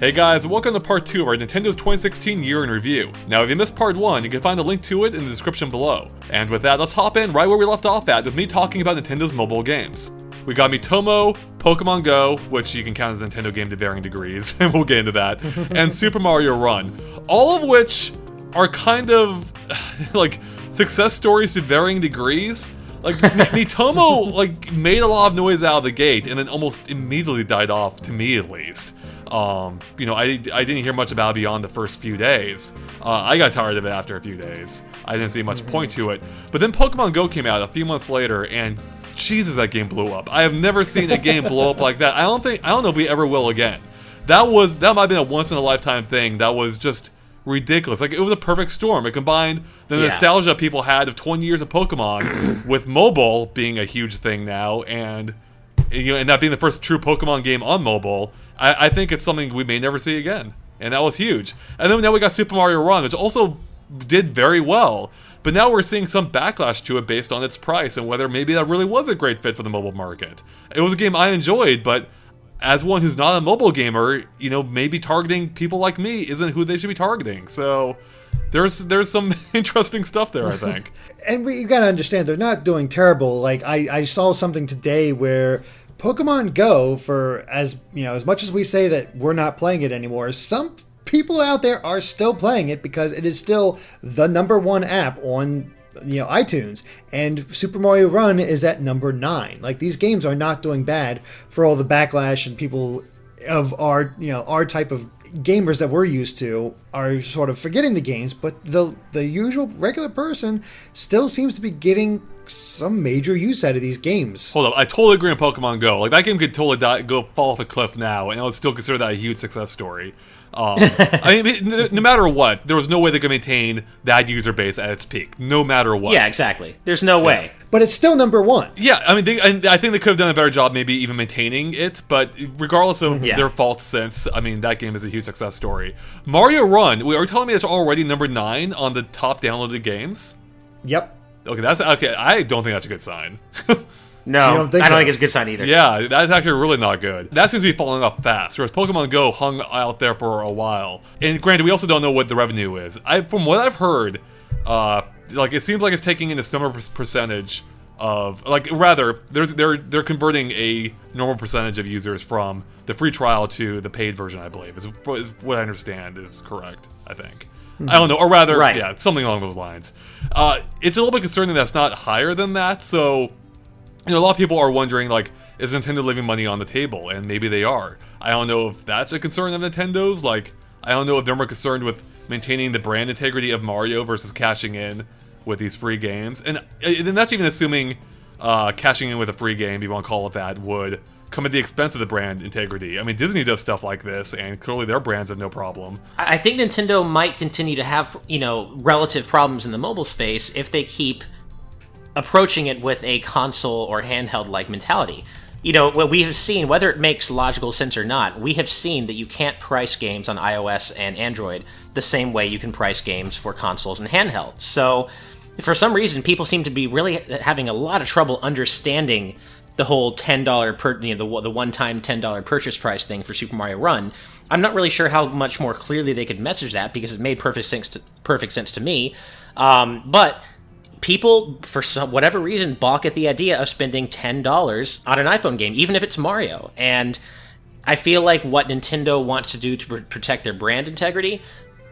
Hey guys, welcome to part 2 of our Nintendo's 2016 year in review. Now if you missed part 1, you can find a link to it in the description below. And with that, let's hop in right where we left off at with me talking about Nintendo's mobile games. We got Miitomo, Pokémon Go, which you can count as a Nintendo game to varying degrees, and we'll get into that, and Super Mario Run. All of which are kind of, like, success stories to varying degrees. Like, Miitomo, like, made a lot of noise out of the gate, and then almost immediately died off, to me at least. You know, I didn't hear much about it beyond the first few days. I got tired of it after a few days. I didn't see much point to it. But then Pokemon Go came out a few months later, and Jesus, that game blew up. I have never seen a game blow up like that. I don't know if we ever will again. That might have been a once in a lifetime thing. That was just ridiculous. Like, it was a perfect storm. It combined the nostalgia people had of 20 years of Pokemon with mobile being a huge thing now, and that being the first true Pokemon game on mobile. I think it's something we may never see again, and that was huge. And then now we got Super Mario Run, which also did very well, but now we're seeing some backlash to it based on its price and whether maybe that really was a great fit for the mobile market. It was a game I enjoyed, but as one who's not a mobile gamer, maybe targeting people like me isn't who they should be targeting. So there's some interesting stuff there, I think. And you gotta understand, they're not doing terrible. Like, I saw something today where Pokemon Go, for as much as we say that we're not playing it anymore, some people out there are still playing it because it is still the #1 app on iTunes, and Super Mario Run is at number 9. Like, these games are not doing bad for all the backlash, and people of our type of gamers that we're used to are sort of forgetting the games, but the usual regular person still seems to be getting some major use out of these games. Hold up, I totally agree on Pokemon Go. Like, that game could totally go fall off a cliff now, and I would still consider that a huge success story. I mean, no matter what, there was no way they could maintain that user base at its peak. No matter what. Yeah, exactly. There's no way. But it's still #1. Yeah, I mean, I think they could have done a better job maybe even maintaining it, but regardless of their faults since, I mean, that game is a huge success story. Mario Run, are you telling me it's already number 9 on the top downloaded games? Yep. Okay, I don't think that's a good sign. No, I don't think it's a good sign either. Yeah, that's actually really not good. That seems to be falling off fast, whereas Pokemon Go hung out there for a while. And granted, we also don't know what the revenue is. From what I've heard, it seems like it's taking in a similar percentage of, they're converting a normal percentage of users from the free trial to the paid version, I believe, is what I understand is correct, I think. I don't know, or rather, yeah, something along those lines. It's a little bit concerning that's not higher than that, so a lot of people are wondering, like, is Nintendo leaving money on the table? And maybe they are. I don't know if that's a concern of Nintendo's. Like, I don't know if they're more concerned with maintaining the brand integrity of Mario versus cashing in with these free games. And that's even assuming cashing in with a free game, if you want to call it that, would come at the expense of the brand integrity. I mean, Disney does stuff like this, and clearly their brands have no problem. I think Nintendo might continue to have, relative problems in the mobile space if they keep approaching it with a console or handheld-like mentality. What we have seen, whether it makes logical sense or not, we have seen that you can't price games on iOS and Android the same way you can price games for consoles and handhelds. So, for some reason, people seem to be really having a lot of trouble understanding the whole $10 the one-time $10 purchase price thing for Super Mario Run. I'm not really sure how much more clearly they could message that, because it made perfect sense to me. But people, for whatever reason, balk at the idea of spending $10 on an iPhone game, even if it's Mario. And I feel like what Nintendo wants to do to protect their brand integrity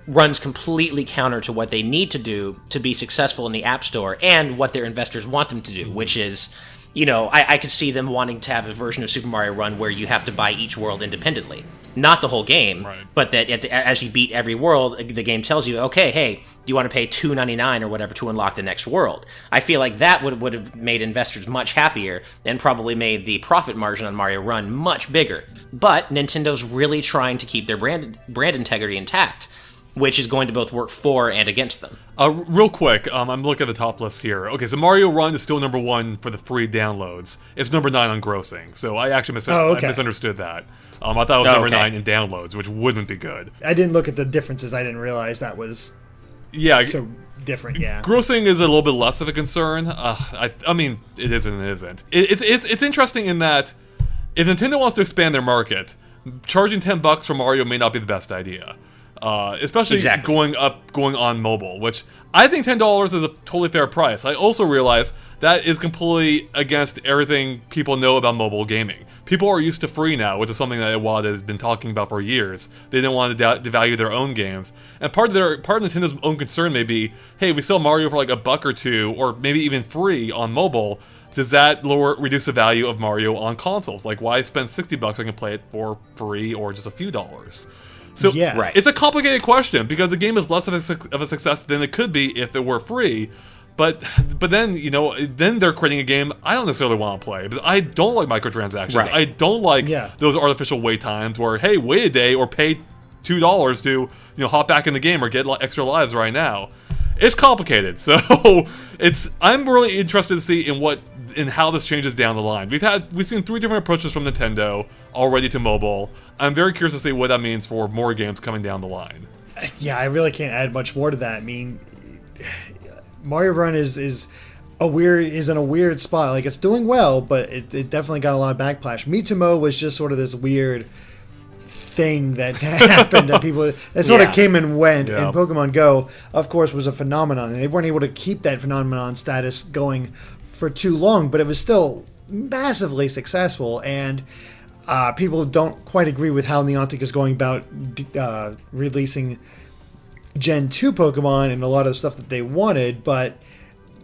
runs completely counter to what they need to do to be successful in the App Store and what their investors want them to do, which is, I could see them wanting to have a version of Super Mario Run where you have to buy each world independently. Not the whole game, but that as you beat every world, the game tells you, okay, hey, do you want to pay $2.99 or whatever to unlock the next world? I feel like that would have made investors much happier and probably made the profit margin on Mario Run much bigger. But Nintendo's really trying to keep their brand integrity intact, which is going to both work for and against them. Real quick, I'm looking at the top list here. Okay, so Mario Run is still #1 for the free downloads. It's number 9 on grossing, so I actually I misunderstood that. I thought it was number 9 in downloads, which wouldn't be good. I didn't look at the differences. I didn't realize that was so different. Yeah, grossing is a little bit less of a concern. I mean, it is and it isn't. It's interesting in that if Nintendo wants to expand their market, charging $10 for Mario may not be the best idea. Especially going on mobile, which I think $10 is a totally fair price. I also realize that is completely against everything people know about mobile gaming. People are used to free now, which is something that Iwata has been talking about for years. They didn't want to devalue their own games, and part of Nintendo's own concern may be, hey, we sell Mario for like $1 or $2, or maybe even free on mobile. Does that reduce the value of Mario on consoles? Like, why spend $60? I can play it for free or just a few dollars. So it's a complicated question because the game is less of a success than it could be if it were free. But then, then they're creating a game I don't necessarily want to play. Because I don't like microtransactions. Right. I don't like those artificial wait times where, hey, wait a day or pay $2 to hop back in the game or get extra lives right now. It's complicated, so I'm really interested to see in how this changes down the line. We've seen 3 different approaches from Nintendo already to mobile. I'm very curious to see what that means for more games coming down the line. Yeah, I really can't add much more to that. I mean, Mario Run is in a weird spot. Like, it's doing well, but it definitely got a lot of backlash. Miitomo was just sort of this weird thing that happened that people that sort of came and went, and Pokemon Go, of course, was a phenomenon, and they weren't able to keep that phenomenon status going for too long, but it was still massively successful, and people don't quite agree with how Niantic is going about releasing Gen 2 Pokemon and a lot of the stuff that they wanted, but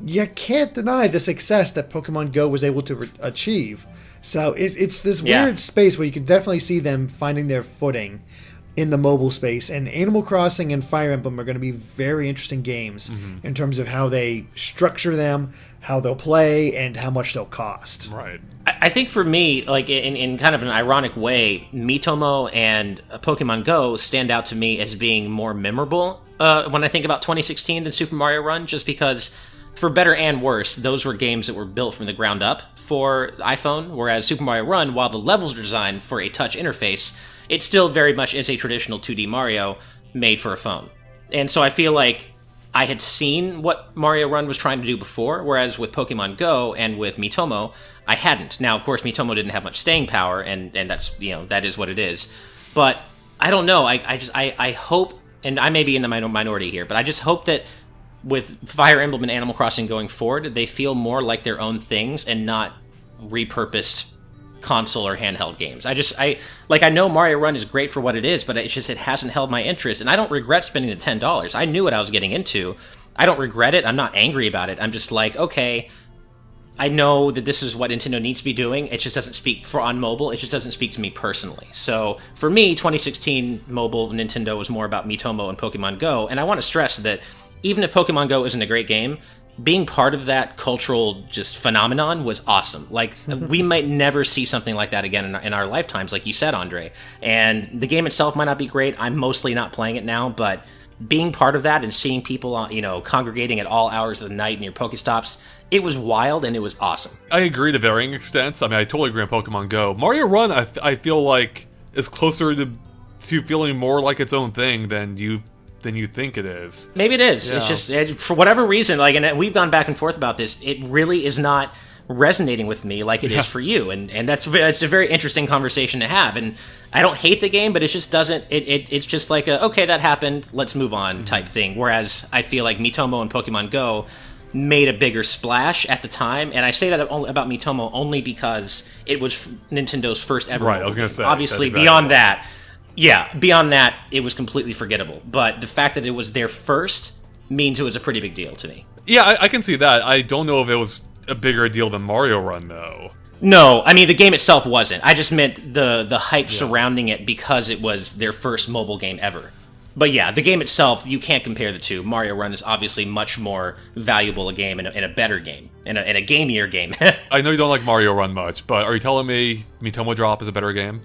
you can't deny the success that Pokemon Go was able to achieve. So it's this weird space where you can definitely see them finding their footing in the mobile space. And Animal Crossing and Fire Emblem are going to be very interesting games in terms of how they structure them, how they'll play, and how much they'll cost. Right. I think for me, like in kind of an ironic way, Miitomo and Pokemon Go stand out to me as being more memorable when I think about 2016 than Super Mario Run, just because, for better and worse, those were games that were built from the ground up for iPhone, whereas Super Mario Run, while the levels are designed for a touch interface, it still very much is a traditional 2D Mario made for a phone. And so I feel like I had seen what Mario Run was trying to do before, whereas with Pokemon Go and with Miitomo, I hadn't. Now, of course, Miitomo didn't have much staying power, and that's, that is what it is. But I don't know. I hope, and I may be in the minority here, but I just hope that with Fire Emblem and Animal Crossing going forward, they feel more like their own things and not repurposed console or handheld games. I know Mario Run is great for what it is, but it hasn't held my interest, and I don't regret spending the $10. I knew what I was getting into. I don't regret it. I'm not angry about it. I'm just like, okay, I know that this is what Nintendo needs to be doing. It just doesn't speak on mobile. It just doesn't speak to me personally. So for me, 2016 mobile Nintendo was more about Miitomo and Pokemon Go, and I want to stress that even if Pokemon Go isn't a great game, being part of that cultural just phenomenon was awesome. Like, we might never see something like that again in our lifetimes, like you said, Andre. And the game itself might not be great. I'm mostly not playing it now, but being part of that and seeing people, congregating at all hours of the night in your Pokestops, it was wild and it was awesome. I agree to varying extents. I mean, I totally agree on Pokemon Go. Mario Run, I feel like is closer to feeling more like its own thing than you think it is. Maybe it is. Yeah. It's just, for whatever reason, and we've gone back and forth about this, it really is not resonating with me like it is for you, and it's a very interesting conversation to have. And I don't hate the game, but it just doesn't. It's just like okay, that happened, let's move on type thing. Whereas I feel like Miitomo and Pokemon Go made a bigger splash at the time, and I say that about Miitomo only because it was Nintendo's first ever. Right, I was going to say. Obviously, beyond that. Yeah, beyond that, it was completely forgettable. But the fact that it was their first means it was a pretty big deal to me. Yeah, I can see that. I don't know if it was a bigger deal than Mario Run, though. No, I mean, the game itself wasn't. I just meant the hype surrounding it because it was their first mobile game ever. But yeah, the game itself, you can't compare the two. Mario Run is obviously much more valuable a game and a better game, and a gamier game. I know you don't like Mario Run much, but are you telling me Miitomo Drop is a better game?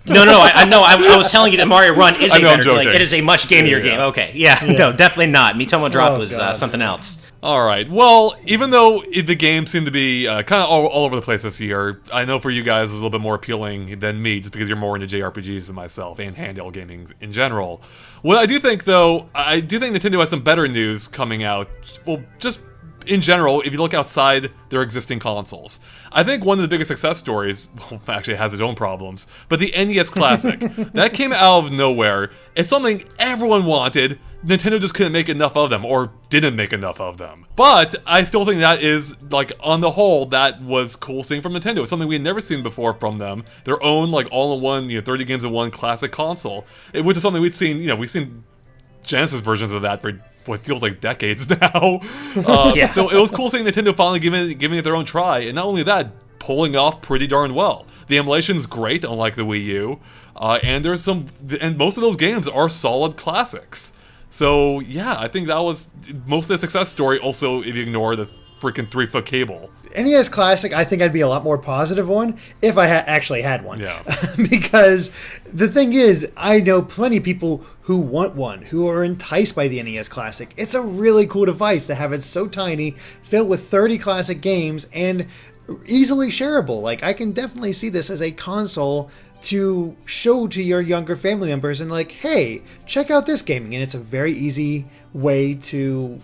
No, I know. I was telling you that Mario Run is a better game. Like, it is a much gamier game. Okay, no, definitely not. Miitomo Drop was something else. All right. Well, even though the game seemed to be kind of all over the place this year, I know for you guys it's a little bit more appealing than me, just because you're more into JRPGs than myself and handheld gaming in general. What I do think, though, Nintendo has some better news coming out. Well, just in general, if you look outside their existing consoles. I think one of the biggest success stories, well, actually it has its own problems, but the NES Classic, that came out of nowhere. It's something everyone wanted. Nintendo just couldn't make enough of them, or didn't make enough of them. But I still think that is, like, on the whole, that was cool seeing from Nintendo. It's something we had never seen before from them. Their own, like, all-in-one, 30 games in one classic console. Which is something we've seen, we've seen Genesis versions of that for what feels like decades now. Yeah. So it was cool seeing Nintendo finally giving it their own try, and not only that, pulling off pretty darn well. The emulation's great, unlike the Wii U, and most of those games are solid classics. So yeah, I think that was most of the success story. Also, if you ignore the freaking 3-foot cable. NES Classic, I think I'd be a lot more positive on if I actually had one. Yeah. Because the thing is, I know plenty of people who want one, who are enticed by the NES Classic. It's a really cool device to have it so tiny, filled with 30 classic games, and easily shareable. Like, I can definitely see this as a console to show to your younger family members and like, hey, check out this gaming. And it's a very easy way to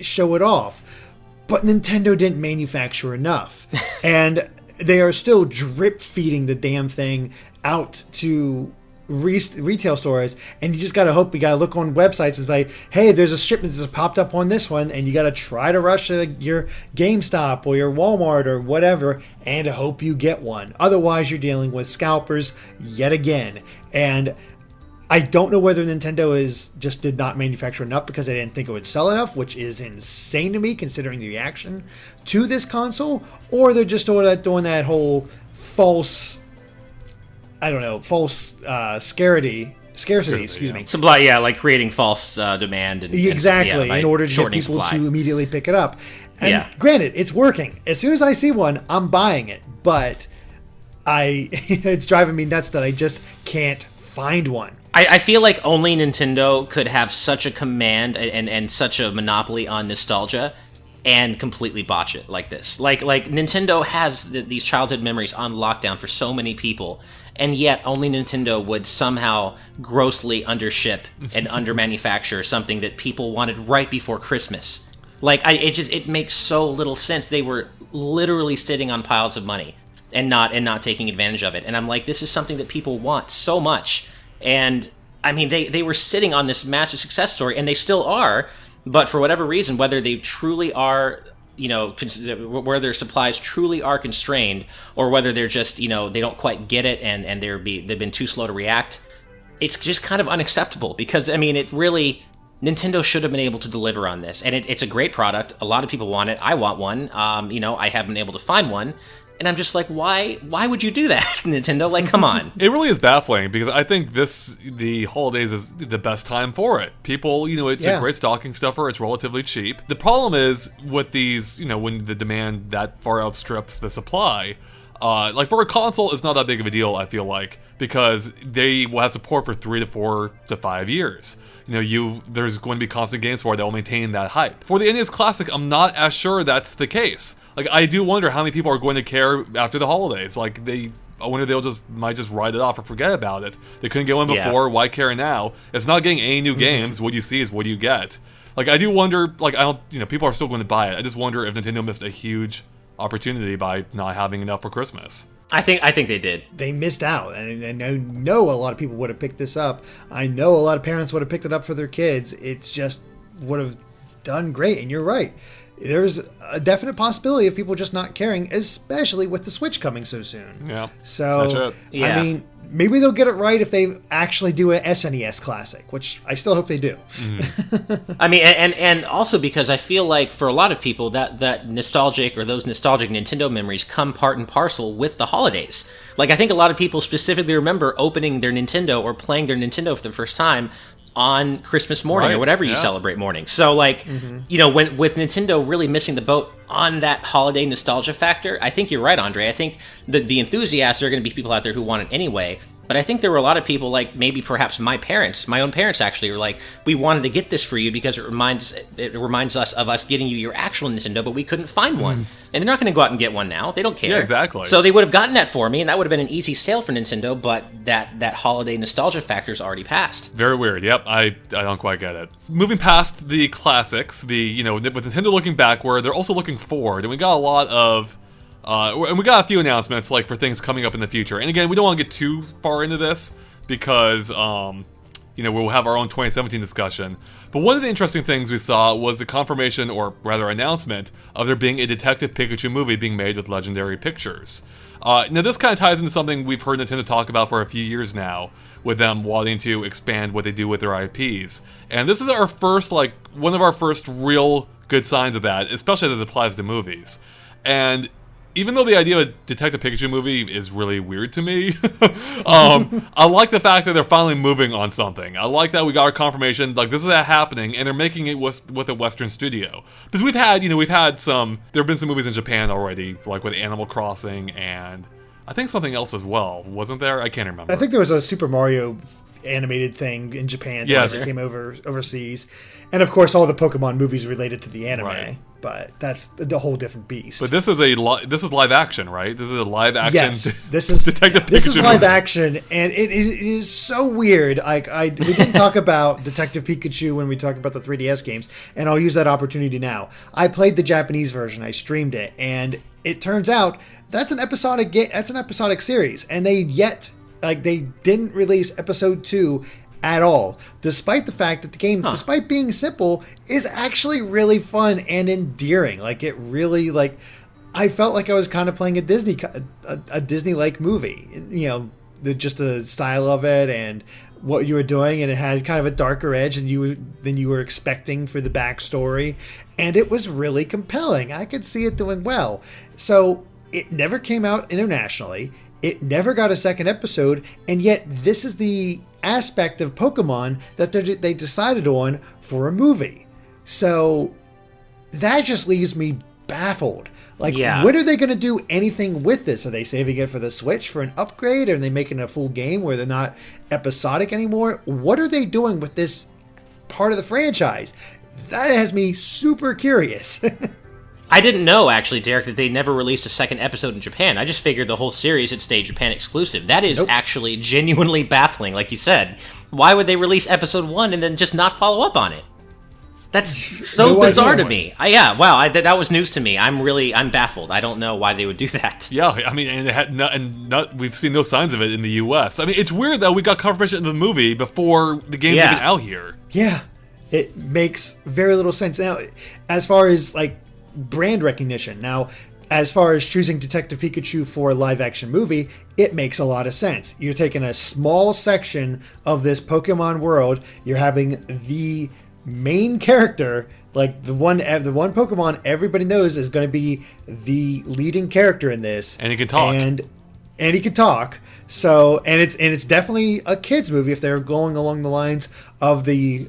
show it off. But Nintendo didn't manufacture enough. And they are still drip feeding the damn thing out to retail stores, and you just gotta hope. You gotta look on websites and like, hey, there's a shipment that's popped up on this one, and you gotta try to rush your GameStop or your Walmart or whatever and hope you get one. Otherwise, you're dealing with scalpers yet again. And I don't know whether Nintendo just did not manufacture enough because they didn't think it would sell enough, which is insane to me considering the reaction to this console, or they're just doing that whole false, scarcity, excuse me. Supply, yeah, like creating false demand. Exactly, in order to get people supply to immediately pick it up. And granted, it's working. As soon as I see one, I'm buying it. But it's driving me nuts that I just can't find one. I feel like only Nintendo could have such a command and such a monopoly on nostalgia and completely botch it like this. Like Nintendo has these childhood memories on lockdown for so many people, and yet only Nintendo would somehow grossly undership and undermanufacture something that people wanted right before Christmas. Like, it makes so little sense. They were literally sitting on piles of money and not taking advantage of it. And I'm like, this is something that people want so much. And I mean, they were sitting on this massive success story, and they still are. But for whatever reason, whether they truly are, where their supplies truly are constrained, or whether they're just, they don't quite get it and they've been too slow to react, it's just kind of unacceptable. Because I mean, Nintendo should have been able to deliver on this, and it's a great product. A lot of people want it. I want one. I haven't been able to find one. And I'm just like, why would you do that, Nintendo? Like, come on. It really is baffling, because I think the holidays is the best time for it. People, it's a great stocking stuffer. It's relatively cheap. The problem is with these, when the demand that far outstrips the supply, like for a console, it's not that big of a deal, I feel like, because they will have support for 3 to 4 to 5 years. There's going to be constant games for it that will maintain that hype. For the NES Classic, I'm not as sure that's the case. Like, I do wonder how many people are going to care after the holidays. Like, I wonder might just write it off or forget about it. They couldn't get one before, why care now? It's not getting any new games. What you see is what you get. Like, I do wonder, people are still going to buy it. I just wonder if Nintendo missed a huge opportunity by not having enough for Christmas. I think they did. They missed out, and I know a lot of people would have picked this up. I know a lot of parents would have picked it up for their kids. It just would have done great, and you're right. There's a definite possibility of people just not caring, especially with the Switch coming so soon. Yeah. So, that's it. Yeah. I mean, maybe they'll get it right if they actually do a SNES Classic, which I still hope they do. I mean, and also because I feel like for a lot of people that nostalgic or those nostalgic Nintendo memories come part and parcel with the holidays. Like, I think a lot of people specifically remember opening their Nintendo or playing their Nintendo for the first time on Christmas morning or whatever you celebrate morning. So like, when with Nintendo really missing the boat on that holiday nostalgia factor, I think you're right, Andre. I think the enthusiasts are going to be people out there who want it anyway. But I think there were a lot of people, like maybe perhaps my own parents actually, were like, we wanted to get this for you because it reminds us of us getting you your actual Nintendo, but we couldn't find one. And they're not going to go out and get one now. They don't care. Yeah, exactly. So they would have gotten that for me, and that would have been an easy sale for Nintendo, but that holiday nostalgia factor's already passed. Very weird. Yep, I don't quite get it. Moving past the classics, with Nintendo looking backward, they're also looking forward, and we got a lot of and we got a few announcements, like, for things coming up in the future. And again, we don't want to get too far into this because, we'll have our own 2017 discussion. But one of the interesting things we saw was the confirmation, or rather announcement, of there being a Detective Pikachu movie being made with Legendary Pictures. Now, this kind of ties into something we've heard Nintendo talk about for a few years now, with them wanting to expand what they do with their IPs. And this is our first, one of our first real good signs of that, especially as it applies to movies. And even though the idea of a Detective Pikachu movie is really weird to me, I like the fact that they're finally moving on something. I like that we got our confirmation, like, this is happening, and they're making it with a Western studio. Because there have been some movies in Japan already, like with Animal Crossing, and I think something else as well, wasn't there? I can't remember. I think there was a Super Mario animated thing in Japan that came overseas. And of course, all the Pokemon movies related to the anime. Right. But that's the whole different beast. But this is live action, right? This is a live action. Yes, this is Detective Pikachu. This is live action, and it is so weird. We didn't talk about Detective Pikachu when we talked about the 3DS games, and I'll use that opportunity now. I played the Japanese version. I streamed it, and it turns out that's an episodic That's an episodic series, and they didn't release episode 2 at all, despite the fact that the game, despite being simple, is actually really fun and endearing. It really, I felt like I was kind of playing a Disney-like movie. Just the style of it and what you were doing, and it had kind of a darker edge than you were expecting for the backstory, and it was really compelling. I could see it doing well. So it never came out internationally. It never got a second episode, and yet this is the aspect of Pokemon that they decided on for a movie. So that just leaves me baffled. When are they going to do anything with this? Are they saving it for the Switch for an upgrade? Are they making it a full game where they're not episodic anymore? What are they doing with this part of the franchise? That has me super curious. I didn't know, actually, Derek, that they never released a second episode in Japan. I just figured the whole series had stayed Japan exclusive. That is actually genuinely baffling, like you said. Why would they release episode 1 and then just not follow up on it? That's so bizarre to me. That was news to me. I'm baffled. I don't know why they would do that. Yeah, I mean, and we've seen no signs of it in the U.S. I mean, it's weird that we got confirmation of the movie before the game's even out here. Yeah, it makes very little sense. Now, as far as, brand recognition. Now, as far as choosing Detective Pikachu for a live-action movie, it makes a lot of sense. You're taking a small section of this Pokemon world, you're having the main character, the one Pokemon everybody knows is going to be the leading character in this. And he can talk. And he can talk. So, and it's definitely a kids movie if they're going along the lines of the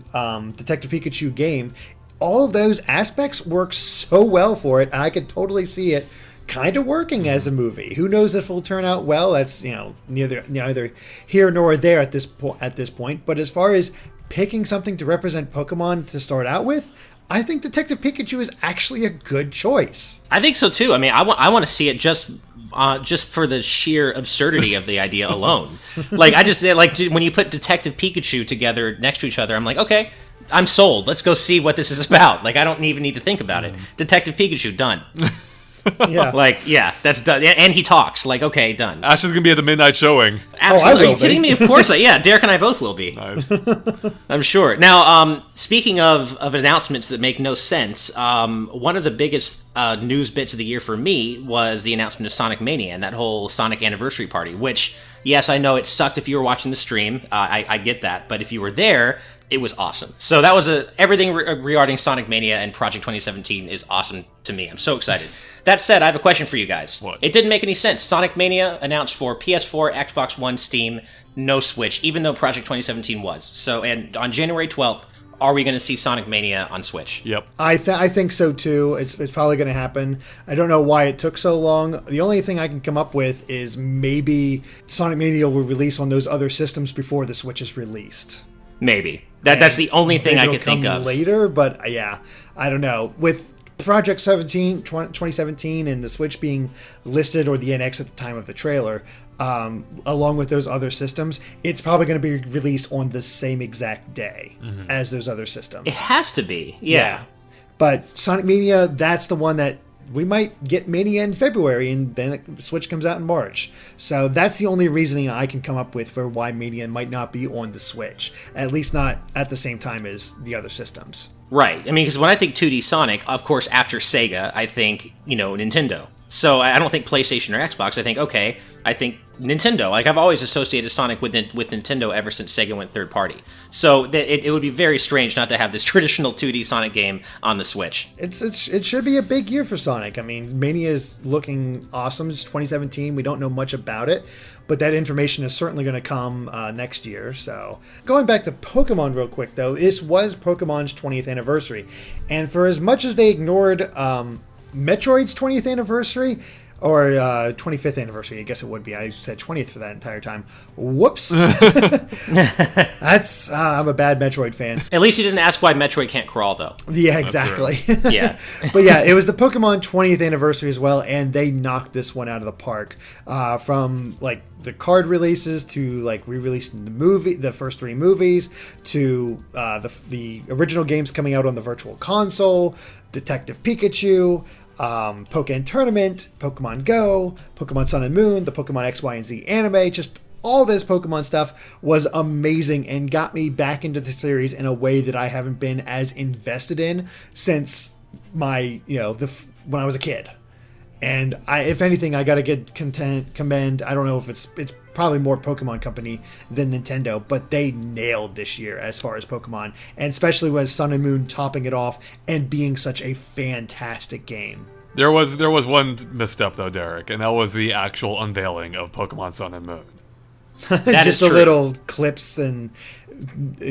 Detective Pikachu game. All of those aspects work so well for it, and I could totally see it kind of working as a movie. Who knows if it'll turn out well? That's neither here nor there at this point. But as far as picking something to represent Pokemon to start out with, I think Detective Pikachu is actually a good choice. I think so too. I mean, I want to see it just for the sheer absurdity of the idea alone. When you put Detective Pikachu together next to each other, I'm like, okay, I'm sold. Let's go see what this is about. I don't even need to think about it. Detective Pikachu, done. Yeah. That's done. And he talks. Okay, done. Ash is going to be at the midnight showing. Absolutely. Are you kidding me? Of course. Derek and I both will be. Nice. I'm sure. Now, speaking of announcements that make no sense, one of the biggest news bits of the year for me was the announcement of Sonic Mania and that whole Sonic anniversary party, which, yes, I know it sucked if you were watching the stream. I get that. But if you were there, it was awesome. So that was everything regarding Sonic Mania and Project 2017 is awesome to me. I'm so excited. That said, I have a question for you guys. What? It didn't make any sense. Sonic Mania announced for PS4, Xbox One, Steam, no Switch, even though Project 2017 was. So, and on January 12th, are we going to see Sonic Mania on Switch? Yep. I think so too. It's probably going to happen. I don't know why it took so long. The only thing I can come up with is maybe Sonic Mania will release on those other systems before the Switch is released. Maybe. That's the only thing I could think of. Later, but yeah, I don't know. With Project 2017 and the Switch being listed, or the NX at the time of the trailer, along with those other systems, it's probably going to be released on the same exact day as those other systems. It has to be, yeah. But Sonic Mania, that's the one that we might get Mania in February, and then Switch comes out in March. So that's the only reasoning I can come up with for why Mania might not be on the Switch, at least not at the same time as the other systems. Right. I mean, because when I think 2D Sonic, of course, after Sega, I think, Nintendo. So I don't think PlayStation or Xbox. I think Nintendo. Like, I've always associated Sonic with Nintendo ever since Sega went third party. So it would be very strange not to have this traditional 2D Sonic game on the Switch. It should be a big year for Sonic. I mean, Mania is looking awesome. It's 2017. We don't know much about it, but that information is certainly going to come next year. So going back to Pokemon real quick, though, this was Pokemon's 20th anniversary. And for as much as they ignored Metroid's 20th anniversary, or 25th anniversary, I guess it would be. I said 20th for that entire time. Whoops. I'm a bad Metroid fan. At least you didn't ask why Metroid can't crawl, though. Yeah, exactly. Yeah. But yeah, it was the Pokemon 20th anniversary as well, and they knocked this one out of the park. From like the card releases to like re-releasing the first 3 movies, to the original games coming out on the Virtual Console, Detective Pikachu, Pokémon Tournament, Pokemon Go, Pokemon Sun and Moon, the Pokemon X, Y, and Z anime, just all this Pokemon stuff was amazing and got me back into the series in a way that I haven't been as invested in since my, when I was a kid. And if anything, I gotta commend, I don't know if it's probably more Pokemon Company than Nintendo, but they nailed this year as far as Pokemon, and especially with Sun and Moon topping it off and being such a fantastic game. There was one misstep though, Derek, and that was the actual unveiling of Pokemon Sun and Moon. Just the little clips and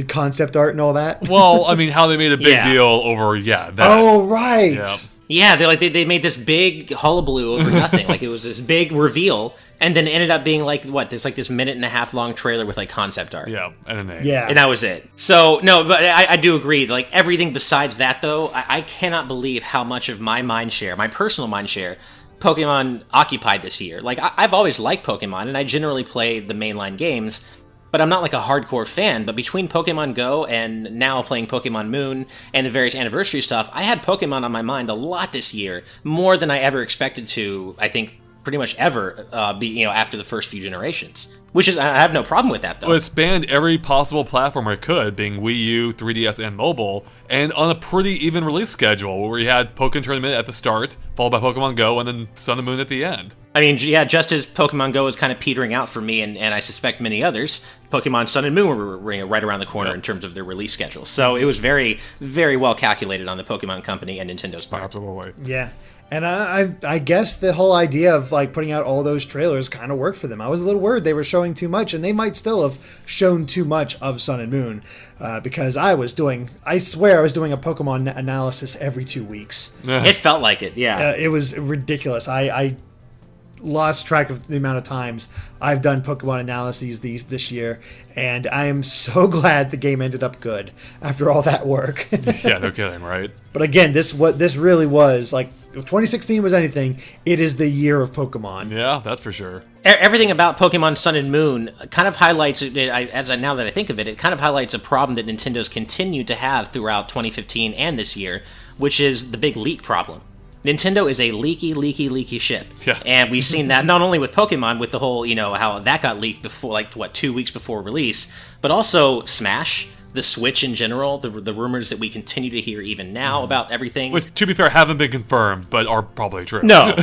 concept art and all that. Well, I mean, how they made a big deal over that. Oh, right. Yeah. Yeah, they made this big hullabaloo over nothing. Like, it was this big reveal, and then it ended up being like this minute and a half long trailer with like concept art. Yeah, and a name. Yeah, and that was it. So no, but I do agree. Like, everything besides that, though, I cannot believe how much of my personal mind share, Pokemon occupied this year. Like, I've always liked Pokemon, and I generally play the mainline games, but I'm not like a hardcore fan. But between Pokemon Go and now playing Pokemon Moon and the various anniversary stuff, I had Pokemon on my mind a lot this year, more than I ever expected to, I think, pretty much ever, after the first few generations. Which is, I have no problem with that, though. Well, it spanned every possible platform it could, being Wii U, 3DS, and mobile, and on a pretty even release schedule, where you had Pokémon Tournament at the start, followed by Pokemon Go, and then Sun and Moon at the end. I mean, yeah, just as Pokemon Go is kind of petering out for me, and I suspect many others, Pokemon Sun and Moon were right around the corner in terms of their release schedule. So it was very, very well calculated on the Pokemon Company and Nintendo's part. Absolutely. Yeah. And I guess the whole idea of like putting out all those trailers kind of worked for them. I was a little worried they were showing too much, and they might still have shown too much of Sun and Moon, because I swear I was doing a Pokemon analysis every 2 weeks. It felt like it, yeah. It was ridiculous. I lost track of the amount of times I've done Pokemon analyses this year, and I am so glad the game ended up good after all that work. Yeah, no kidding, right? But again, this really was, like, if 2016 was anything, it is the year of Pokemon. Yeah, that's for sure. Everything about Pokemon Sun and Moon kind of highlights, now that I think of it, it kind of highlights a problem that Nintendo's continued to have throughout 2015 and this year, which is the big leak problem. Nintendo is a leaky ship. Yeah. And we've seen that not only with Pokemon, with the whole, how that got leaked before, 2 weeks before release, but also Smash, the Switch in general, the rumors that we continue to hear even now about everything. Which, to be fair, haven't been confirmed, but are probably true. No.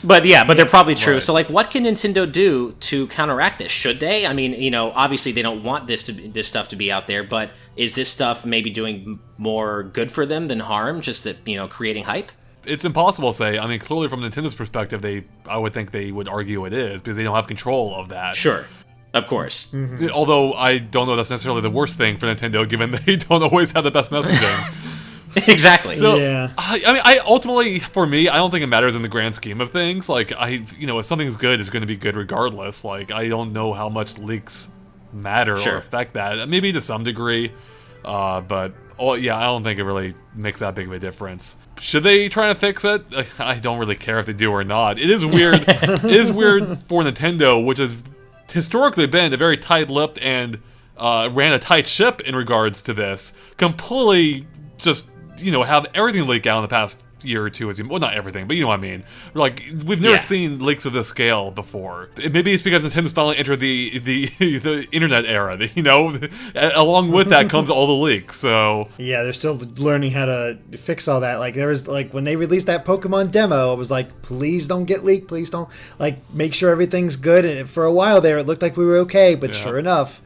but they're probably true. Right. So, what can Nintendo do to counteract this? Should they? I mean, obviously they don't want this stuff to be out there, but is this stuff maybe doing more good for them than harm, just that, creating hype? It's impossible to say. I mean, clearly from Nintendo's perspective, I would think they would argue it is, because they don't have control of that. Sure. Of course. Although I don't know that's necessarily the worst thing for Nintendo, given they don't always have the best messaging. Exactly. So, Yeah. I ultimately, for me, I don't think it matters in the grand scheme of things. Like, if something's good, it's going to be good regardless. Like, I don't know how much leaks matter Sure. or affect that. Maybe to some degree, but I don't think it really makes that big of a difference. Should they try to fix it? I don't really care if they do or not. It is weird. It is weird for Nintendo, which has historically been a very tight-lipped and ran a tight ship in regards to this. Completely just, have everything leak out in the past year or two. Well, not everything, but you know what I mean. Like, we've never seen leaks of this scale before. Maybe it's because Nintendo's finally entered the internet era. Along with that comes all the leaks. So Yeah, they're still learning how to fix all that. Like, there was, like, when they released that Pokemon demo, I was like, please don't get leaked. Please don't, like, make sure everything's good. And for a while there, it looked like we were okay. But sure enough,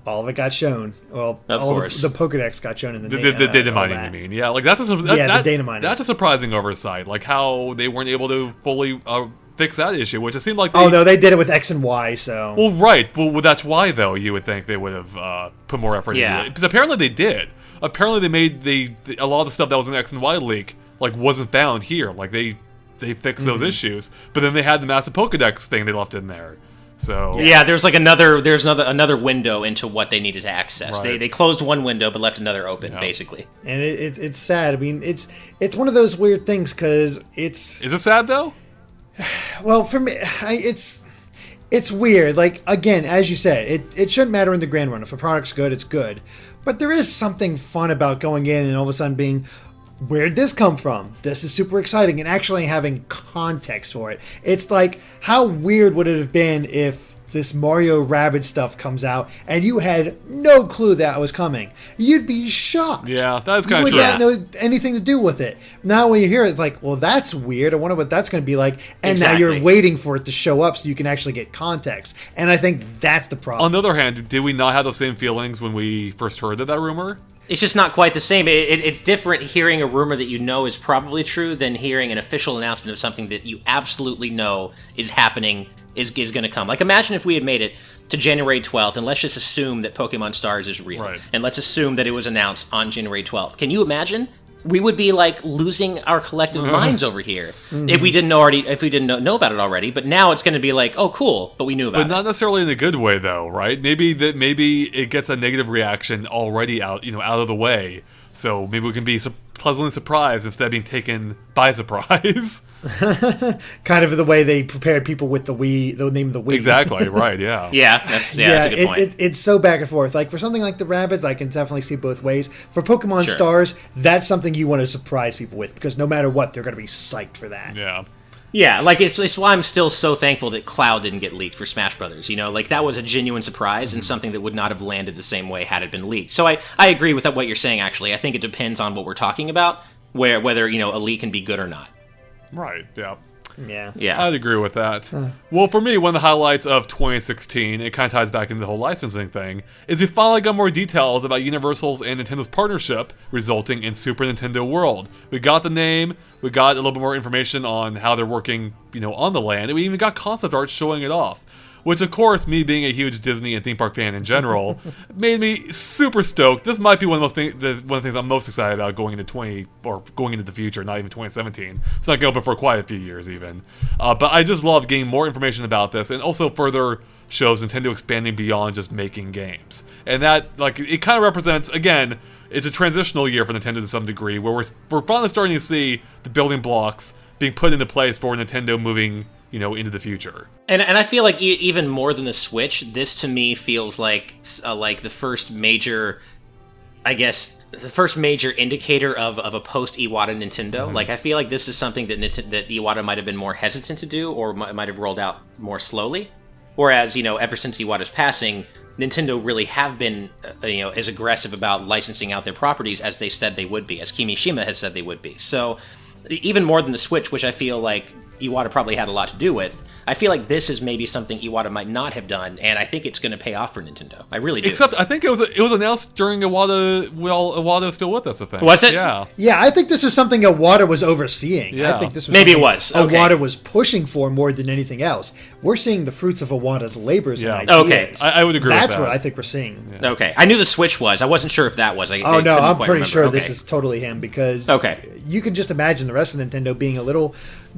all of it got shown. Well, of course. The Pokedex got shown in the data mining, you mean? Yeah, like the data mining. That's a surprising oversight. Like how they weren't able to fully fix that issue, which it seemed like. Oh no, they did it with X and Y. So. Well, right. Well, that's why though you would think they would have put more effort into it, because apparently they did. Apparently they made a lot of the stuff that was in the X and Y leak wasn't found here. Like they fixed those issues, but then they had the massive Pokedex thing they left in there. So there's like another window into what they needed to access. Right. They closed one window but left another open, basically. And it's sad. I mean, it's one of those weird things because it's. Is it sad though? Well, for me, it's weird. Like, again, as you said, it shouldn't matter in the grand run. If a product's good, it's good. But there is something fun about going in and all of a sudden being, where'd this come from? This is super exciting, and actually having context for it. It's like, how weird would it have been if this Mario Rabbids stuff comes out and you had no clue that was coming? You'd be shocked. Yeah, that's kind of true. true. You would not know anything to do with it. Now when you hear it, it's like, well, that's weird. I wonder what that's going to be like. And now you're waiting for it to show up so you can actually get context. And I think that's the problem. On the other hand, did we not have those same feelings when we first heard of that rumor? It's just not quite the same. It's different hearing a rumor that you know is probably true than hearing an official announcement of something that you absolutely know is happening, is going to come. Like, imagine if we had made it to January 12th, and let's just assume that Pokemon Stars is real. Right. And let's assume that it was announced on January 12th. Can you imagine? We would be like losing our collective minds over here if we didn't know about it already. But now it's going to be like, oh, cool, but we knew about it. But not necessarily in a good way, though, right? Maybe it gets a negative reaction already out of the way. So maybe we can be pleasantly surprised instead of being taken by surprise. Kind of the way they prepared people with the Wii, the name of the Wii. Exactly, right, yeah. That's a good point. It's so back and forth. Like, for something like the Rabbids, I can definitely see both ways. For Pokemon Stars, that's something you want to surprise people with, because no matter what, they're going to be psyched for that. Yeah. Yeah, like, it's why I'm still so thankful that Cloud didn't get leaked for Smash Brothers. Like, that was a genuine surprise and something that would not have landed the same way had it been leaked. So I agree with what you're saying, actually. I think it depends on what we're talking about, whether, a leak can be good or not. Right, yeah. Yeah. I'd agree with that. Well, for me, one of the highlights of 2016, it kind of ties back into the whole licensing thing, is we finally got more details about Universal's and Nintendo's partnership, resulting in Super Nintendo World. We got the name, we got a little bit more information on how they're working, on the land, and we even got concept art showing it off. Which, of course, me being a huge Disney and theme park fan in general, made me super stoked. This might be one of the things I'm most excited about going into the future, not even 2017. It's not going to open for quite a few years, even. But I just love getting more information about this, and also further shows Nintendo expanding beyond just making games. And that, it kind of represents, again, it's a transitional year for Nintendo to some degree, where we're finally starting to see the building blocks being put into place for Nintendo moving into the future. And I feel like even more than the Switch, this to me feels like the first major, the first major indicator of a post-Iwata Nintendo. Like, I feel like this is something that Iwata might have been more hesitant to do, or might have rolled out more slowly. Whereas, ever since Iwata's passing, Nintendo really have been, as aggressive about licensing out their properties as they said they would be, as Kimishima has said they would be. So, even more than the Switch, which I feel like, Iwata probably had a lot to do with. I feel like this is maybe something Iwata might not have done, and I think it's going to pay off for Nintendo. I really do. Except I think it was announced during Iwata while Iwata was still with us, I think. Was it? Yeah. Yeah, I think this is something Iwata was overseeing. Yeah. I think this was Maybe it something was. Okay. Iwata was pushing for more than anything else. We're seeing the fruits of Iwata's labors Yeah. and ideas. Okay. I would agree with That's that. what I think we're seeing. Yeah. Okay. I knew the Switch was. I wasn't sure if that was. Oh I no, couldn't I'm quite pretty remember. sure this Okay. is totally him because Okay. you can just imagine the rest of Nintendo being a little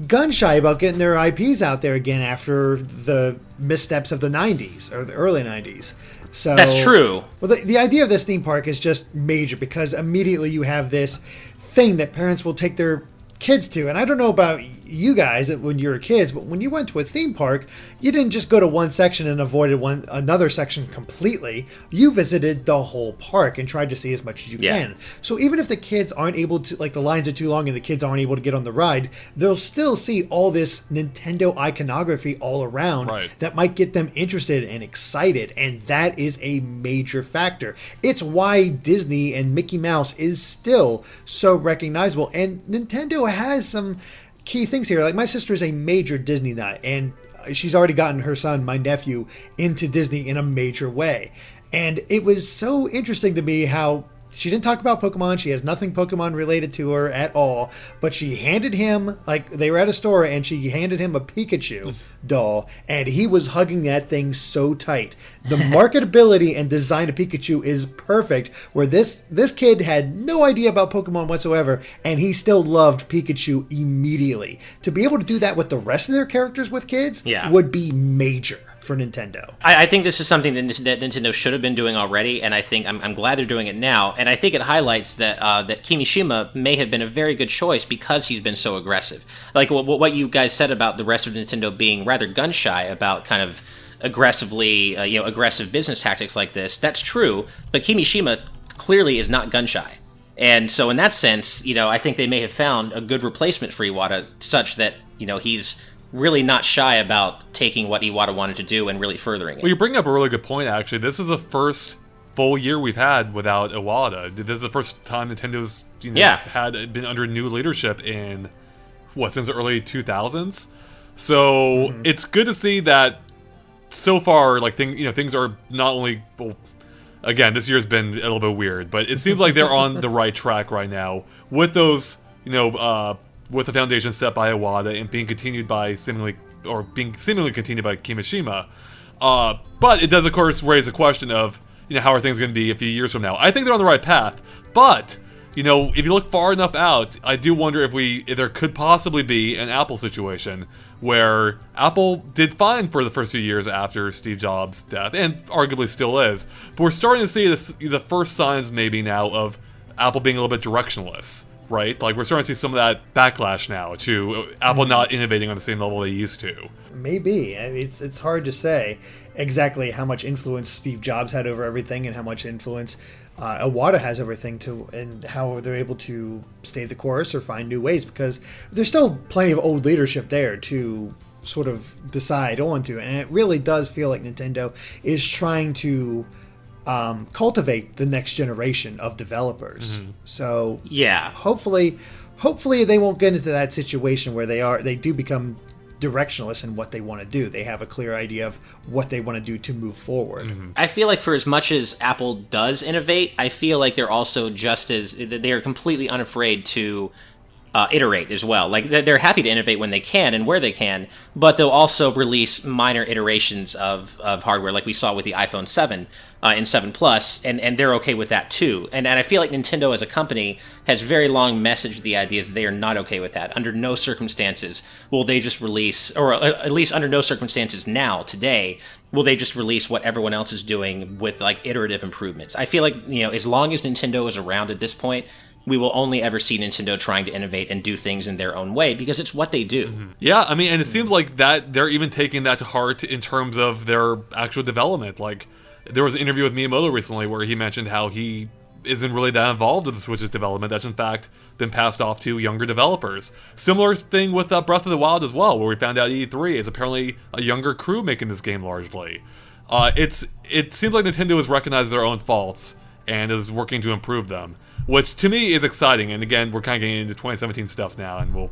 gun shy about getting their IPs out there again after the missteps of the 90s or the early 90s. So That's true. Well, the idea of this theme park is just major because immediately you have this thing that parents will take their kids to. And I don't know about you guys when you were kids, but when you went to a theme park, you didn't just go to one section and avoided another section completely. You visited the whole park and tried to see as much as you Yeah. can. So even if the kids aren't able to, like the lines are too long and the kids aren't able to get on the ride, they'll still see all this Nintendo iconography all around Right. that might get them interested and excited. And that is a major factor. It's why Disney and Mickey Mouse is still so recognizable. And Nintendo has some key things here. Like my sister is a major Disney nut, and she's already gotten her son, my nephew, into Disney in a major way. And it was so interesting to me how she didn't talk about Pokemon. She has nothing Pokemon related to her at all. But she handed him, like, they were at a store and she handed him a Pikachu doll. And he was hugging that thing so tight. The marketability and design of Pikachu is perfect. Where this kid had no idea about Pokemon whatsoever. And he still loved Pikachu immediately. To be able to do that with the rest of their characters with kids would be major for Nintendo. I think this is something that Nintendo should have been doing already, and I think I'm glad they're doing it now. And I think it highlights that that Kimishima may have been a very good choice because he's been so aggressive. Like what you guys said about the rest of Nintendo being rather gun shy about kind of aggressive business tactics like this. That's true, but Kimishima clearly is not gun shy. And so in that sense, I think they may have found a good replacement for Iwata, such that he's really not shy about taking what Iwata wanted to do and really furthering it. Well, you bring up a really good point, actually. This is the first full year we've had without Iwata. This is the first time Nintendo's had been under new leadership in, since the early 2000s? So it's good to see that so far, like, things are not only... Well, again, this year's been a little bit weird, but it seems like they're on the right track right now with those, with the foundation set by Iwata and being continued by seemingly continued by Kimishima. But it does, of course, raise a question of, how are things going to be a few years from now? I think they're on the right path, but, if you look far enough out, I do wonder if there could possibly be an Apple situation where Apple did fine for the first few years after Steve Jobs' death, and arguably still is, but we're starting to see the first signs maybe now of Apple being a little bit directionless. Right? Like, we're starting to see some of that backlash now to Apple not innovating on the same level they used to. Maybe. I mean, it's hard to say exactly how much influence Steve Jobs had over everything and how much influence Iwata has over everything and how they're able to stay the course or find new ways, because there's still plenty of old leadership there to sort of decide onto. And it really does feel like Nintendo is trying to cultivate the next generation of developers. So hopefully they won't get into that situation where they do become directionless in what they want to do. They have a clear idea of what they want to do to move forward. I feel like for as much as Apple does innovate, I feel like they're also they are completely unafraid to iterate as well. Like, they're happy to innovate when they can and where they can, but they'll also release minor iterations of hardware, like we saw with the iPhone 7 and 7 Plus, and they're okay with that too. And I feel like Nintendo as a company has very long messaged the idea that they are not okay with that. Under no circumstances will they just release, or at least under no circumstances now, today, will they just release what everyone else is doing with, like, iterative improvements. I feel like, as long as Nintendo is around at this point, we will only ever see Nintendo trying to innovate and do things in their own way, because it's what they do. Yeah, I mean, and it seems like that they're even taking that to heart in terms of their actual development. Like, there was an interview with Miyamoto recently where he mentioned how he isn't really that involved in the Switch's development. That's in fact been passed off to younger developers. Similar thing with Breath of the Wild as well, where we found out E3 is apparently a younger crew making this game largely. It seems like Nintendo has recognized their own faults and is working to improve them, which to me is exciting. And again, we're kind of getting into 2017 stuff now, and we'll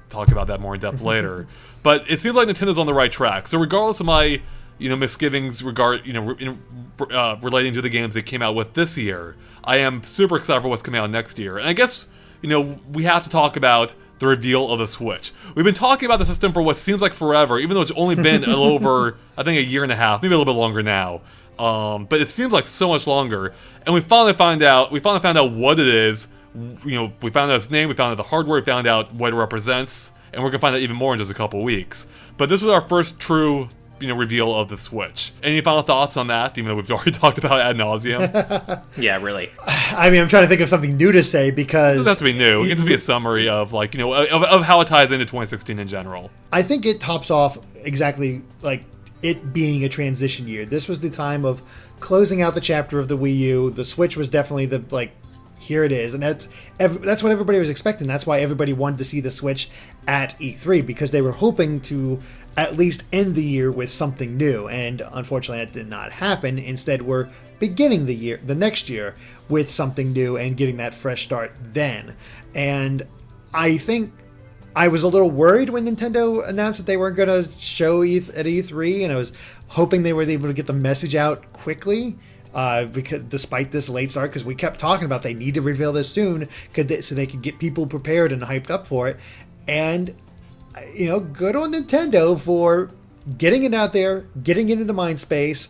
talk about that more in depth later. But it seems like Nintendo's on the right track. So regardless of my misgivings relating to the games they came out with this year, I am super excited for what's coming out next year. And I guess we have to talk about the reveal of the Switch. We've been talking about the system for what seems like forever, even though it's only been a little over, I think, a year and a half, maybe a little bit longer now. But it seems like so much longer. And we finally found out what it is. We found out its name, we found out the hardware, we found out what it represents, and we're gonna find out even more in just a couple weeks. But this was our first true reveal of the Switch. Any final thoughts on that, even though we've already talked about it ad nauseum? Yeah, really. I mean, I'm trying to think of something new to say because... It doesn't have to be new. It can just be a summary of, of how it ties into 2016 in general. I think it tops off exactly, it being a transition year. This was the time of closing out the chapter of the Wii U. The Switch was definitely here it is. And that's what everybody was expecting. That's why everybody wanted to see the Switch at E3, because they were hoping to at least end the year with something new. And unfortunately, that did not happen. Instead, we're beginning the next year with something new and getting that fresh start then. And I think I was a little worried when Nintendo announced that they weren't going to show at E3, and I was hoping they were able to get the message out quickly. Because despite this late start, because we kept talking about they need to reveal this soon, so they could get people prepared and hyped up for it. And good on Nintendo for getting it out there, getting it into the mind space,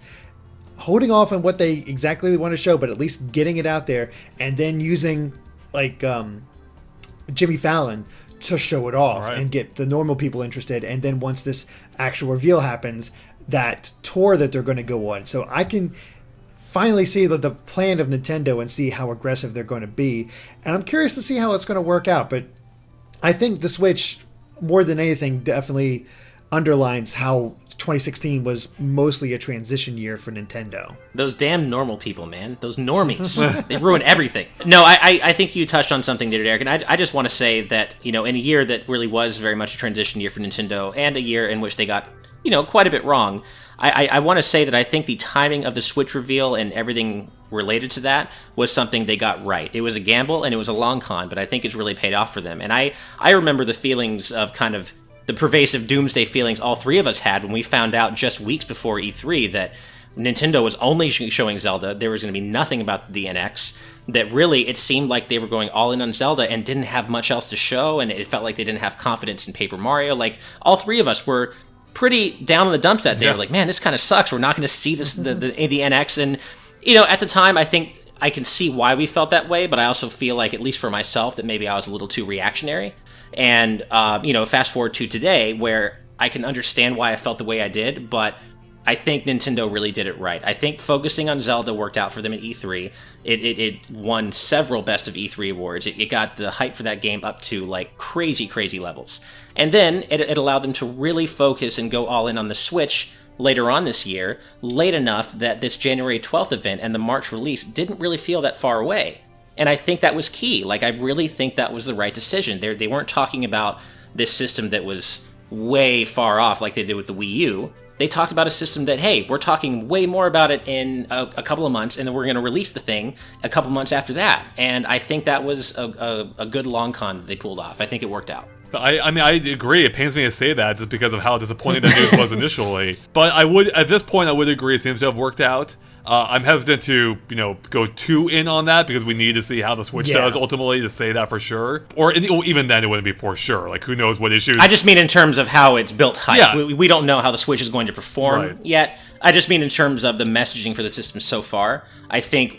holding off on what they exactly want to show, but at least getting it out there, and then using Jimmy Fallon to show it off and get the normal people interested. And then once this actual reveal happens, that tour that they're going to go on. So I can finally see the plan of Nintendo and see how aggressive they're going to be. And I'm curious to see how it's going to work out. But I think the Switch, more than anything, definitely underlines how 2016 was mostly a transition year for Nintendo. Those damn normal people, man. Those normies. They ruin everything. No, I think you touched on something there, Derek, and I just want to say that, in a year that really was very much a transition year for Nintendo, and a year in which they got, quite a bit wrong, I want to say that I think the timing of the Switch reveal and everything related to that was something they got right. It was a gamble and it was a long con, but I think it's really paid off for them. And I remember the feelings of kind of the pervasive doomsday feelings all three of us had when we found out just weeks before E3 that Nintendo was only showing Zelda. There was going to be nothing about the NX. That really, it seemed like they were going all in on Zelda and didn't have much else to show, and it felt like they didn't have confidence in Paper Mario. All three of us were pretty down in the dumps that day. Yeah. We're like, man, this kind of sucks. We're not going to see this the NX. And, at the time, I think I can see why we felt that way, but I also feel like, at least for myself, that maybe I was a little too reactionary. And, fast forward to today, where I can understand why I felt the way I did, but I think Nintendo really did it right. I think focusing on Zelda worked out for them at E3. It won several Best of E3 awards. It got the hype for that game up to crazy, crazy levels. And then it allowed them to really focus and go all in on the Switch later on this year, late enough that this January 12th event and the March release didn't really feel that far away. And I think that was key. I really think that was the right decision. They weren't talking about this system that was way far off like they did with the Wii U. They talked about a system that, hey, we're talking way more about it in a couple of months, and then we're going to release the thing a couple months after that. And I think that was a good long con that they pulled off. I think it worked out. I agree. It pains me to say that just because of how disappointing that news was initially. But at this point, I would agree it seems to have worked out. I'm hesitant to, go too in on that because we need to see how the Switch does ultimately to say that for sure. Or even then, it wouldn't be for sure. Who knows what issues. I just mean in terms of how it's built hype. Yeah. We don't know how the Switch is going to perform yet. I just mean in terms of the messaging for the system so far. I think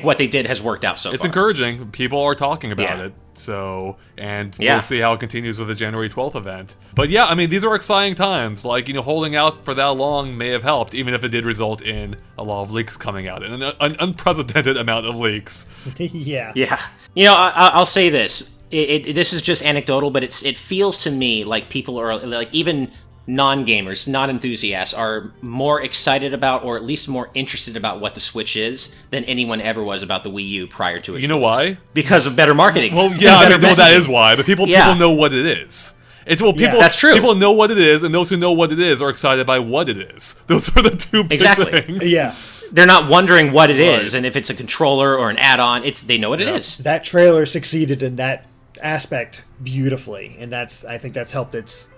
what they did has worked out so far. It's encouraging. People are talking about it. So, we'll see how it continues with the January 12th event. But yeah, these are exciting times. Holding out for that long may have helped, even if it did result in a lot of leaks coming out. And an unprecedented amount of leaks. Yeah. Yeah. I'll say this. This is just anecdotal, but it feels to me like people are, even non-gamers, non-enthusiasts, are more excited about, or at least more interested about what the Switch is than anyone ever was about the Wii U prior to its You know release. why? Because of better marketing. Well, yeah, that is why. But people know what it is. That's true. People know what it is, and those who know what it is are excited by what it is. Those are the two big things. Yeah. they're not wondering what it is, and if it's a controller or an add-on, they know what it is. That trailer succeeded in that aspect beautifully, and I think that's helped its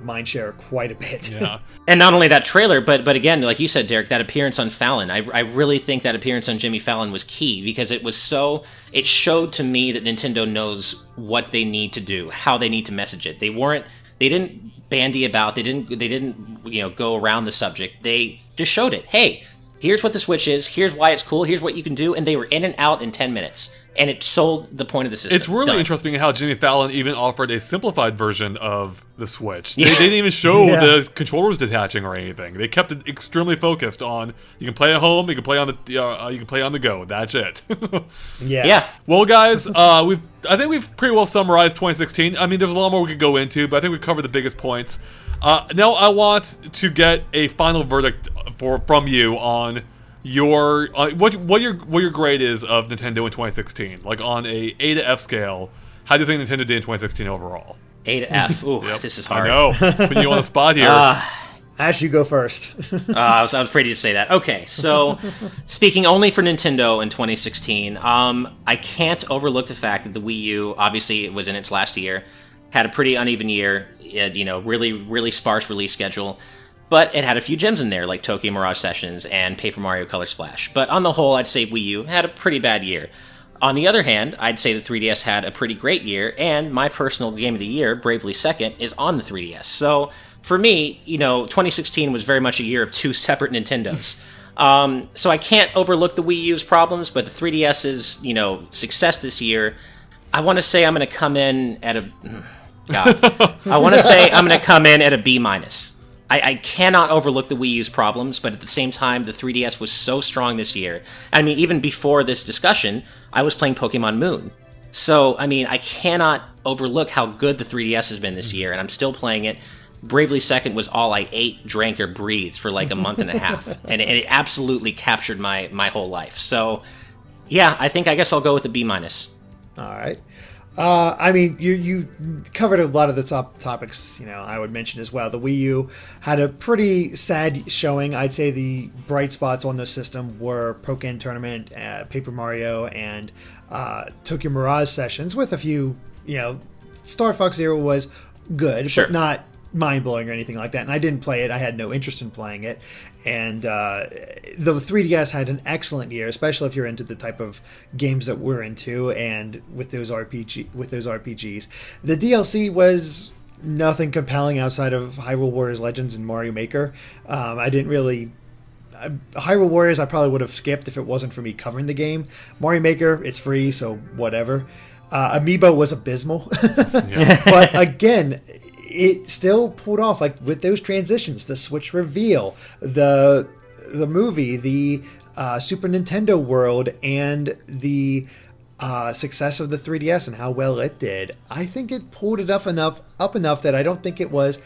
mind share quite a bit. Yeah. And not only that trailer, but again, like you said, Derek, that appearance on Fallon, I really think that appearance on Jimmy Fallon was key, because it showed to me that Nintendo knows what they need to do, how they need to message it. They didn't bandy about, they didn't go around the subject. They just showed it. Hey, here's what the Switch is, here's why it's cool, here's what you can do, and they were in and out in 10 minutes. And it sold the point of the system. It's really interesting how Jimmy Fallon even offered a simplified version of the Switch. They didn't even show the controllers detaching or anything. They kept it extremely focused on, you can play at home, you can play on the go. That's it. Yeah. Well, guys, I think we've pretty well summarized 2016. I mean, there's a lot more we could go into, but I think we covered the biggest points. Now I want to get a final verdict from you on what your grade is of Nintendo in 2016, like on a to F scale. How do you think Nintendo did in 2016 overall? A to F. Ooh, This is hard. I know. Putting you on the spot here. Ash, you go first. I was afraid to say that. Okay, so speaking only for Nintendo in 2016, I can't overlook the fact that the Wii U, obviously, it was in its last year, had a pretty uneven year. It had, really, really sparse release schedule. But it had a few gems in there, like Tokyo Mirage Sessions and Paper Mario Color Splash. But on the whole, I'd say Wii U had a pretty bad year. On the other hand, I'd say the 3DS had a pretty great year, and my personal game of the year, Bravely Second, is on the 3DS. So for me, 2016 was very much a year of two separate Nintendos. So I can't overlook the Wii U's problems, but the 3DS's, success this year, I want to say I'm going to come in at a... God. I want to say I'm going to come in at a B-. I cannot overlook the Wii U's problems, but at the same time, the 3DS was so strong this year. I mean, even before this discussion, I was playing Pokemon Moon. So, I mean, I cannot overlook how good the 3DS has been this year, and I'm still playing it. Bravely Second was all I ate, drank, or breathed for like a month and a half, and it absolutely captured my whole life. So, yeah, I guess I'll go with a B-. All right. I mean, you covered a lot of the top topics, I would mention as well. The Wii U had a pretty sad showing. I'd say the bright spots on the system were Pokken Tournament, Paper Mario, and Tokyo Mirage Sessions, with a few, Star Fox Zero was good, sure, but not mind-blowing or anything like that. And I didn't play it. I had no interest in playing it. And the 3DS had an excellent year, especially if you're into the type of games that we're into, and with those RPGs. The DLC was nothing compelling outside of Hyrule Warriors Legends and Mario Maker. I didn't really... Hyrule Warriors I probably would have skipped if it wasn't for me covering the game. Mario Maker, it's free, so whatever. Amiibo was abysmal. But again... it still pulled off, like with those transitions, the Switch reveal, the movie, the Super Nintendo World, and the success of the 3DS and how well it did. I think it pulled it up enough that I don't think it was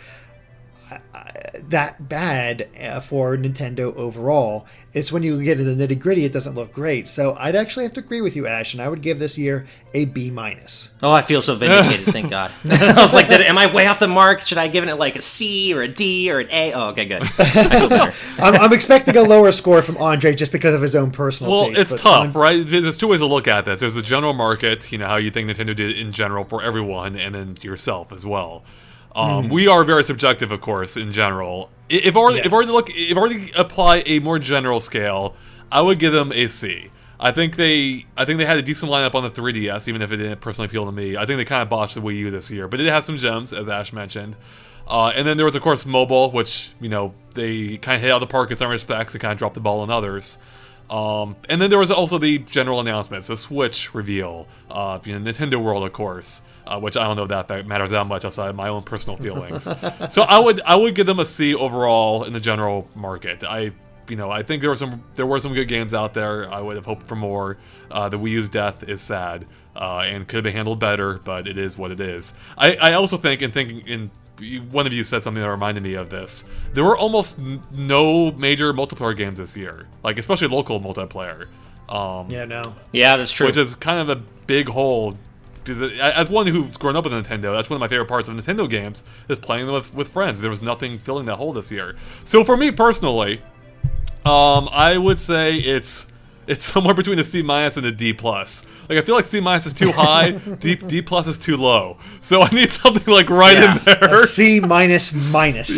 that bad for Nintendo overall. It's when you get into the nitty gritty, it doesn't look great. So I'd actually have to agree with you, Ash, and I would give this year a B-. Oh, I feel so vindicated, thank God. I was like, am I way off the mark? Should I give it like a C or a D or an A? Oh, okay, good. I feel better. I'm expecting a lower score from Andre just because of his own personal taste. Well, it's tough, right? There's two ways to look at this. There's the general market, how you think Nintendo did in general for everyone, and then yourself as well. We are very subjective, of course, in general. If I were to apply a more general scale, I would give them a C. I think they had a decent lineup on the 3DS, even if it didn't personally appeal to me. I think they kind of botched the Wii U this year, but it had some gems, as Ash mentioned. And then there was, of course, mobile, which they kind of hit out of the park in some respects and kind of dropped the ball in others. And then there was also the general announcements, the Switch reveal, Nintendo World, of course, which I don't know if that matters that much outside of my own personal feelings. So I would give them a C overall in the general market. I think there were some good games out there. I would have hoped for more. The Wii U's death is sad, and could have been handled better, but it is what it is. I also think, one of you said something that reminded me of this. There were almost no major multiplayer games this year, like especially local multiplayer. Yeah, that's true. Which is kind of a big hole. Because as one who's grown up with Nintendo, that's one of my favorite parts of Nintendo games, is playing them with friends. There was nothing filling that hole this year. So for me personally, I would say it's somewhere between a C- and a D+. Like, I feel like C- is too high, D+ is too low. So I need something like right in there. A C minus.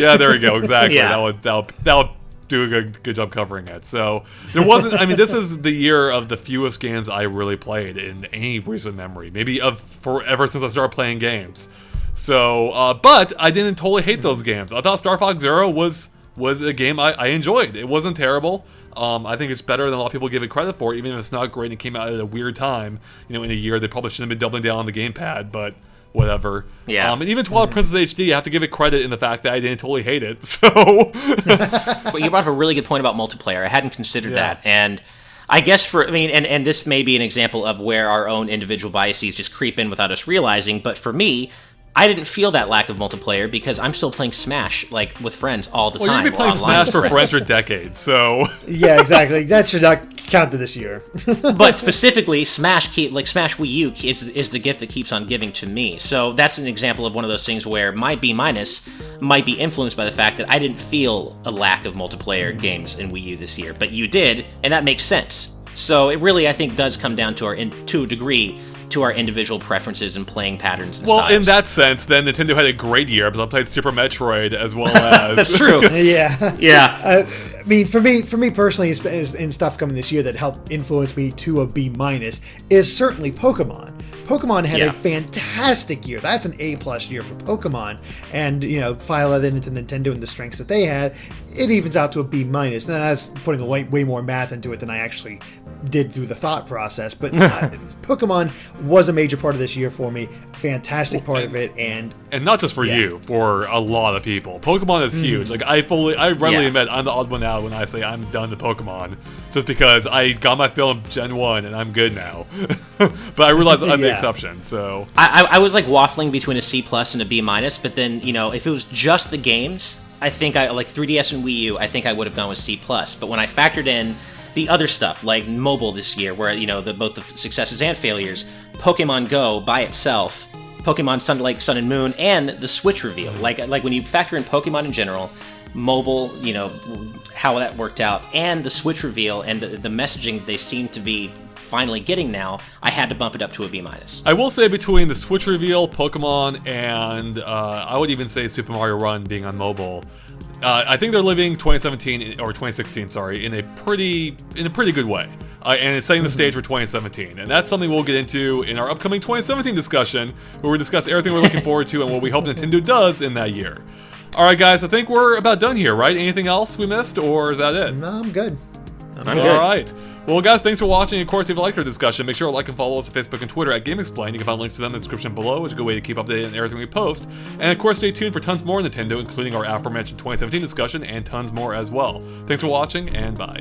Yeah, there we go. Exactly. Yeah. That would do a good job covering it. So there wasn't. I mean, this is the year of the fewest games I really played in any recent memory. Maybe ever since I started playing games. So, but I didn't totally hate those games. I thought Star Fox Zero was a game I enjoyed. It wasn't terrible. I think it's better than a lot of people give it credit for, even if it's not great and it came out at a weird time. You know, in a year they probably shouldn't have been doubling down on the gamepad, but whatever. Yeah. And even Twilight Princess HD, I have to give it credit in the fact that I didn't totally hate it. So. But you brought up a really good point about multiplayer. I hadn't considered that, and I guess and this may be an example of where our own individual biases just creep in without us realizing. But for me, I didn't feel that lack of multiplayer because I'm still playing Smash like with friends all the time. Well, you've been playing online Smash for friends for decades, so. Yeah, exactly. That should not count to this year. But specifically, Smash Wii U is the gift that keeps on giving to me. So that's an example of one of those things where my B- might be influenced by the fact that I didn't feel a lack of multiplayer games in Wii U this year, but you did, and that makes sense. So it really, I think, does come down to to a degree, to our individual preferences and playing patterns and styles. In that sense, then Nintendo had a great year because I played Super Metroid as well as... That's true. Yeah. Yeah. I mean, for me personally, is in stuff coming this year that helped influence me to a B- is certainly Pokemon. Pokemon had a fantastic year. That's an A+ year for Pokemon. And, file that into Nintendo and the strengths that they had, it evens out to a B-. Now, that's putting way more math into it than I actually did through the thought process. But Pokemon was a major part of this year for me. Fantastic part of it. And not just for you, for a lot of people. Pokemon is huge. Like, I readily admit I'm the odd one out when I say I'm done to Pokemon. Just because I got my fill in Gen 1 and I'm good now. But I realize I'm the exception, so... I was like waffling between a C+ and a B-, but then, if it was just the games, I think like 3DS and Wii U, I think I would have gone with C+. But when I factored in the other stuff, like mobile this year, where, both the successes and failures, Pokemon Go by itself, Pokemon Sun and Moon, and the Switch reveal. Like when you factor in Pokemon in general, mobile, how that worked out, and the Switch reveal, and the messaging they seem to be finally getting now, I had to bump it up to a B-. I will say between the Switch reveal, Pokemon, and I would even say Super Mario Run being on mobile, I think they're living 2016, in a pretty good way, and it's setting the stage for 2017, and that's something we'll get into in our upcoming 2017 discussion, where we discuss everything we're looking forward to and what we hope Nintendo does in that year. All right, guys, I think we're about done here, right? Anything else we missed, or is that it? No, I'm good. I'm good. All right. Well, guys, thanks for watching. Of course, if you liked our discussion, make sure to like and follow us on Facebook and Twitter at GameXplain. You can find links to them in the description below, which is a good way to keep updated on everything we post. And of course, stay tuned for tons more Nintendo, including our aforementioned 2017 discussion and tons more as well. Thanks for watching, and bye.